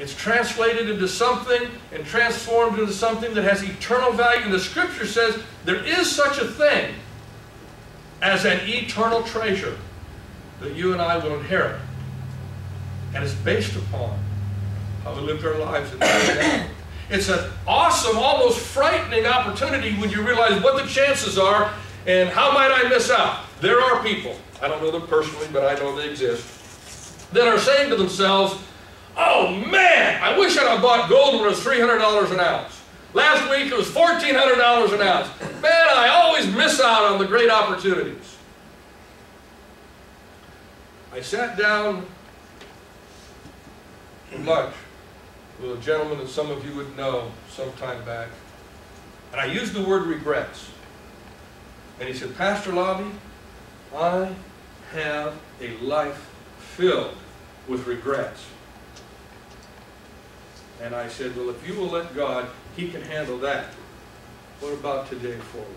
It's translated into something and transformed into something that has eternal value. And the Scripture says there is such a thing as an eternal treasure that you and I will inherit. And it's based upon how we lived our lives in that. It's an awesome, almost frightening opportunity when you realize what the chances are and how might I miss out. There are people, I don't know them personally, but I know they exist, that are saying to themselves, oh man, I wish I'd have bought gold when it was $300 an ounce. Last week it was $1,400 an ounce. Man, I always miss out on the great opportunities. I sat down for lunch with a gentleman that some of you would know some time back, and I used the word regrets. And he said, Pastor Lobby, I have a life filled with regrets. And I said, well, if you will let God, He can handle that. What about today forward?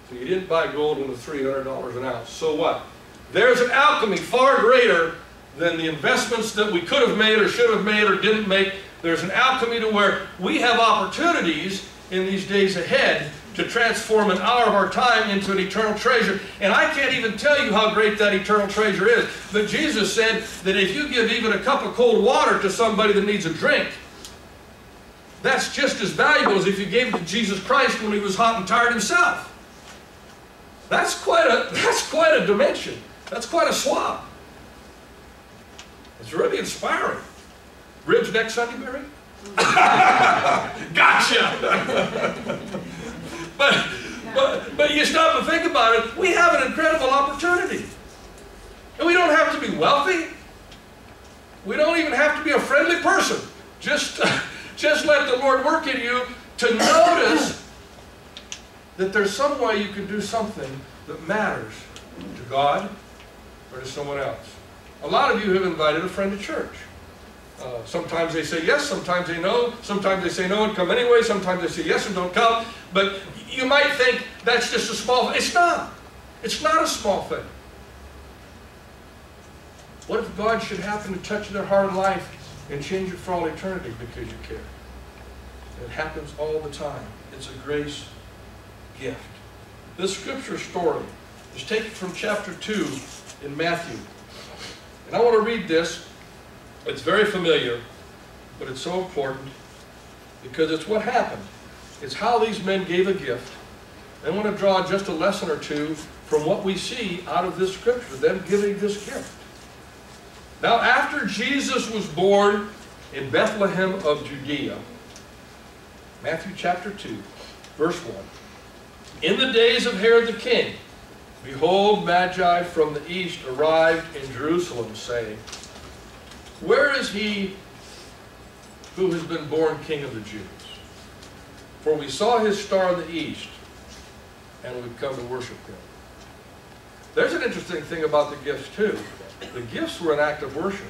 So you didn't buy gold when it was $300 an ounce. So what? There's an alchemy far greater than the investments that we could have made or should have made or didn't make. There's an alchemy to where we have opportunities in these days ahead to transform an hour of our time into an eternal treasure. And I can't even tell you how great that eternal treasure is. But Jesus said that if you give even a cup of cold water to somebody that needs a drink, that's just as valuable as if you gave it to Jesus Christ when He was hot and tired Himself. That's quite a dimension. That's quite a swap. It's really inspiring. Ribs next Sunday, Mary? Gotcha! But you stop and think about it, we have an incredible opportunity. And we don't have to be wealthy. We don't even have to be a friendly person. Just let the Lord work in you to notice that there's some way you can do something that matters to God or to someone else. A lot of you have invited a friend to church. Sometimes they say yes, sometimes they no, sometimes they say no and come anyway, sometimes they say yes and don't come. But you might think that's just a small thing. It's not. It's not a small thing. What if God should happen to touch their heart and life and change it for all eternity because you care? It happens all the time. It's a grace gift. This scripture story is taken from chapter 2 in Matthew. And I want to read this. It's very familiar, but it's so important because it's what happened. It's how these men gave a gift. I want to draw just a lesson or two from what we see out of this scripture, them giving this gift. Now, after Jesus was born in Bethlehem of Judea, Matthew chapter 2, verse 1, in the days of Herod the king, behold, Magi from the east arrived in Jerusalem, saying, where is he who has been born King of the Jews? For we saw his star in the east, and we've come to worship him. There's an interesting thing about the gifts too. The gifts were an act of worship.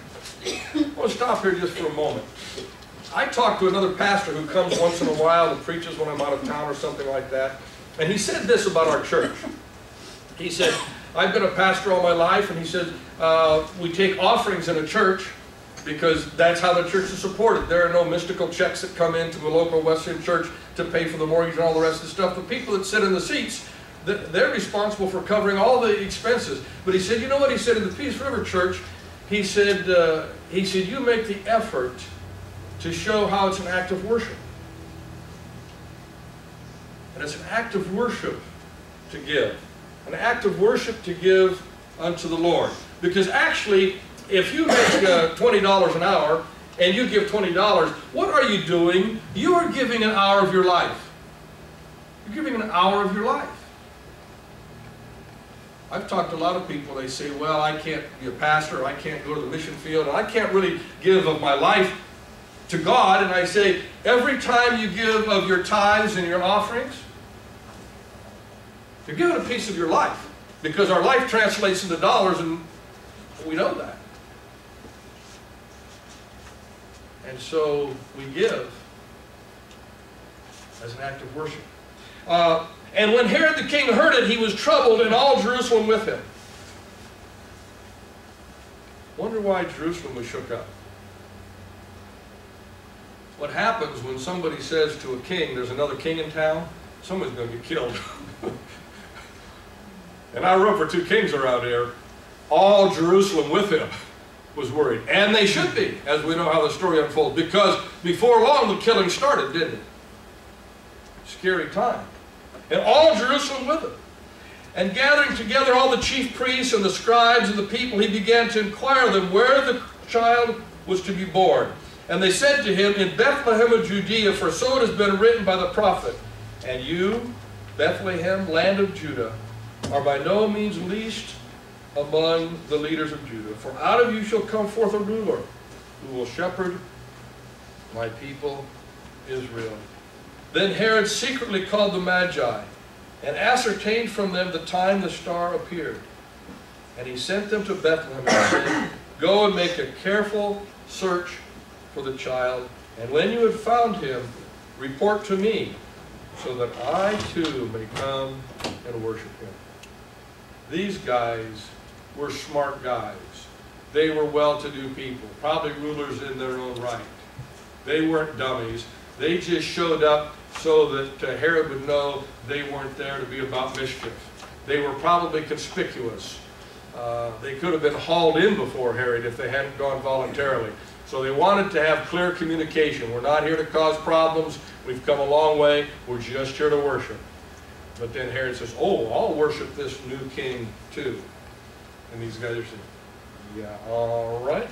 I want to stop here just for a moment. I talked to another pastor who comes once in a while and preaches when I'm out of town or something like that. And he said this about our church. He said, I've been a pastor all my life, and he said, we take offerings in a church because that's how the church is supported. There are no mystical checks that come into a local Wesleyan church to pay for the mortgage and all the rest of the stuff. The people that sit in the seats, they're responsible for covering all the expenses. But he said, you know what he said in the Peace River Church? He said, you make the effort to show how it's an act of worship. And it's an act of worship to give. An act of worship to give unto the Lord. Because actually, if you make $20 an hour and you give $20, what are you doing? You are giving an hour of your life. You're giving an hour of your life. I've talked to a lot of people, they say, well, I can't be a pastor, I can't go to the mission field, and I can't really give of my life to God. And I say, every time you give of your tithes and your offerings, you're giving a piece of your life. Because our life translates into dollars, and we know that. And so we give as an act of worship. And when Herod the king heard it, he was troubled, and all Jerusalem with him. Wonder why Jerusalem was shook up. what happens when somebody says to a king, there's another king in town, someone's going to get killed. And I wrote for 2 kings around here. All Jerusalem with him was worried. And they should be, as we know how the story unfolds. Because before long, the killing started, didn't it? Scary time. And all Jerusalem with him. And gathering together all the chief priests and the scribes and the people, he began to inquire of them where the child was to be born. And they said to him, in Bethlehem of Judea, for so it has been written by the prophet, and you, Bethlehem, land of Judah, are by no means least among the leaders of Judah. For out of you shall come forth a ruler who will shepherd my people Israel. Then Herod secretly called the Magi and ascertained from them the time the star appeared. And he sent them to Bethlehem and said, go and make a careful search for the child, and when you have found him, report to me, so that I too may come and worship him. These guys were smart guys. They were well-to-do people, probably rulers in their own right. They weren't dummies. They just showed up so that Herod would know they weren't there to be about mischief. They were probably conspicuous. They could have been hauled in before Herod if they hadn't gone voluntarily. So they wanted to have clear communication. We're not here to cause problems. We've come a long way. We're just here to worship. But then Herod says, oh, I'll worship this new king too. And these guys are saying, yeah, all right,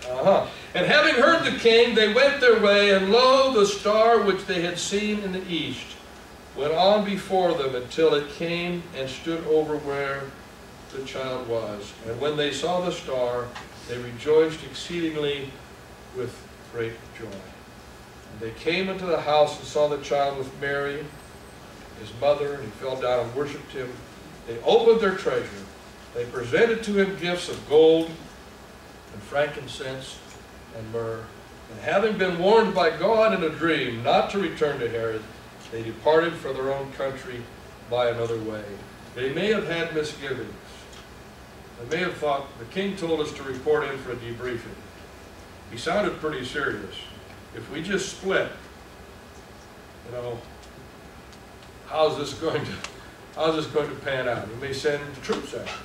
And having heard the king, they went their way, and lo, the star which they had seen in the east went on before them until it came and stood over where the child was. And when they saw the star, they rejoiced exceedingly with great joy. And they came into the house and saw the child with Mary, his mother, and he fell down and worshipped him. They opened their treasure. They presented to him gifts of gold and frankincense and myrrh. And having been warned by God in a dream not to return to Herod, they departed for their own country by another way. They may have had misgivings. They may have thought, the king told us to report in for a debriefing. He sounded pretty serious. If we just split, you know, how's this going to pan out? He may send troops after us.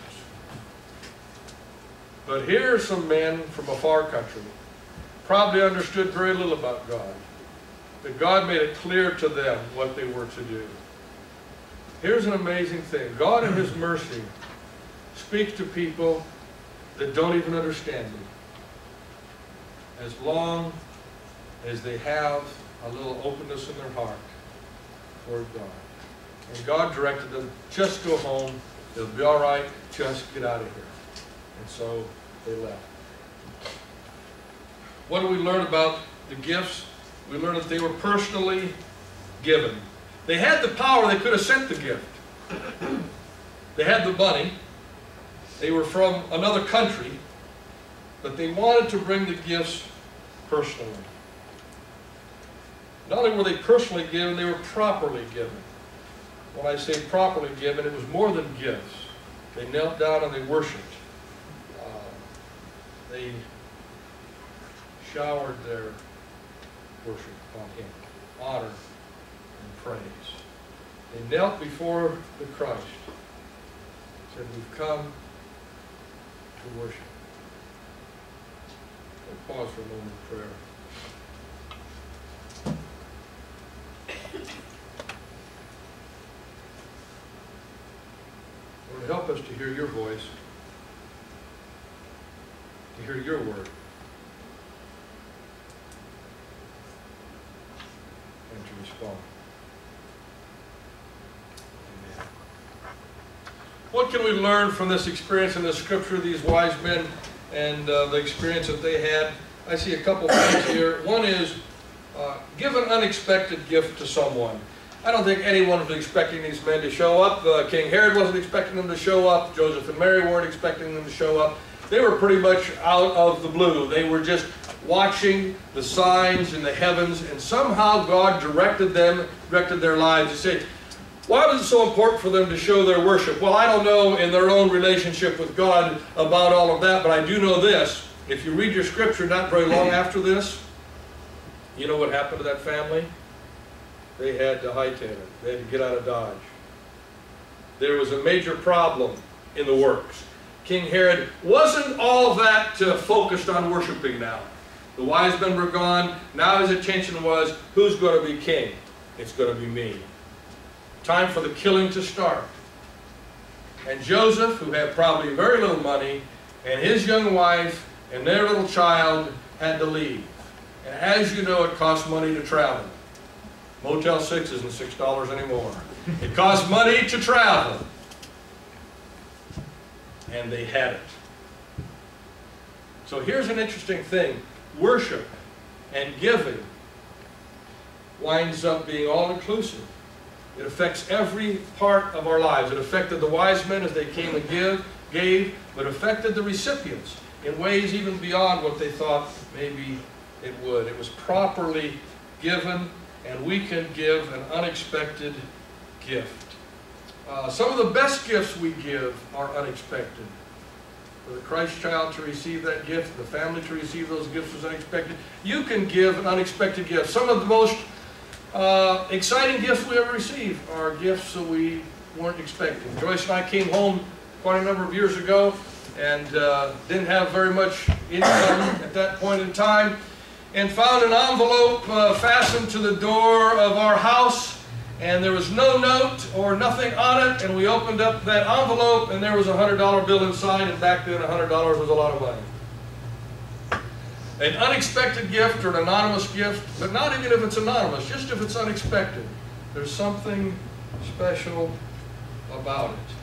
But here are some men from a far country, probably understood very little about God, but God made it clear to them what they were to do. Here's an amazing thing. God in his mercy speaks to people that don't even understand him, as long as they have a little openness in their heart toward God. And God directed them, just go home, it'll be all right, just get out of here. And so they left. What do we learn about the gifts? We learn that they were personally given. They had the power, they could have sent the gift. They had the money. They were from another country, but they wanted to bring the gifts personally. Not only were they personally given, they were properly given. When I say properly given, it was more than gifts. They knelt down and they worshiped. They showered their worship on him, honor and praise. They knelt before the Christ, said, we've come to worship. We'll pause for a moment of prayer. Lord, help us to hear your voice, to hear your word, and to respond. Amen. What can we learn from this experience in the scripture, these wise men and the experience that they had? I see a couple things here. One is, give an unexpected gift to someone. I don't think anyone was expecting these men to show up. King Herod wasn't expecting them to show up. Joseph and Mary weren't expecting them to show up. They were pretty much out of the blue. They were just watching the signs in the heavens, and somehow God directed them, directed their lives to say, why was it so important for them to show their worship? Well, I don't know in their own relationship with God about all of that, but I do know this. If you read your scripture not very long after this, You know what happened to that family? They had to hightail it. They had to get out of Dodge. There was a major problem in the works. King Herod wasn't all that focused on worshiping now. The wise men were gone. Now his attention was, who's going to be king? It's going to be me. Time for the killing to start. And Joseph, who had probably very little money, and his young wife and their little child had to leave. And as you know, it costs money to travel. Motel 6 isn't $6 anymore. It costs money to travel. And they had it. So here's an interesting thing. Worship and giving winds up being all-inclusive. It affects every part of our lives. It affected the wise men as they came and gave, but affected the recipients in ways even beyond what they thought maybe it would. It was properly given, and we can give an unexpected gift. Some of the best gifts we give are unexpected. For the Christ child to receive that gift, the family to receive those gifts was unexpected. You can give an unexpected gift. Some of the most exciting gifts we ever receive are gifts that we weren't expecting. Joyce and I came home quite a number of years ago and didn't have very much income at that point in time, and found an envelope fastened to the door of our house, and there was no note or nothing on it, and we opened up that envelope and there was a $100 bill inside, and back then $100 was a lot of money. An unexpected gift or an anonymous gift, but not even if it's anonymous, just if it's unexpected. There's something special about it.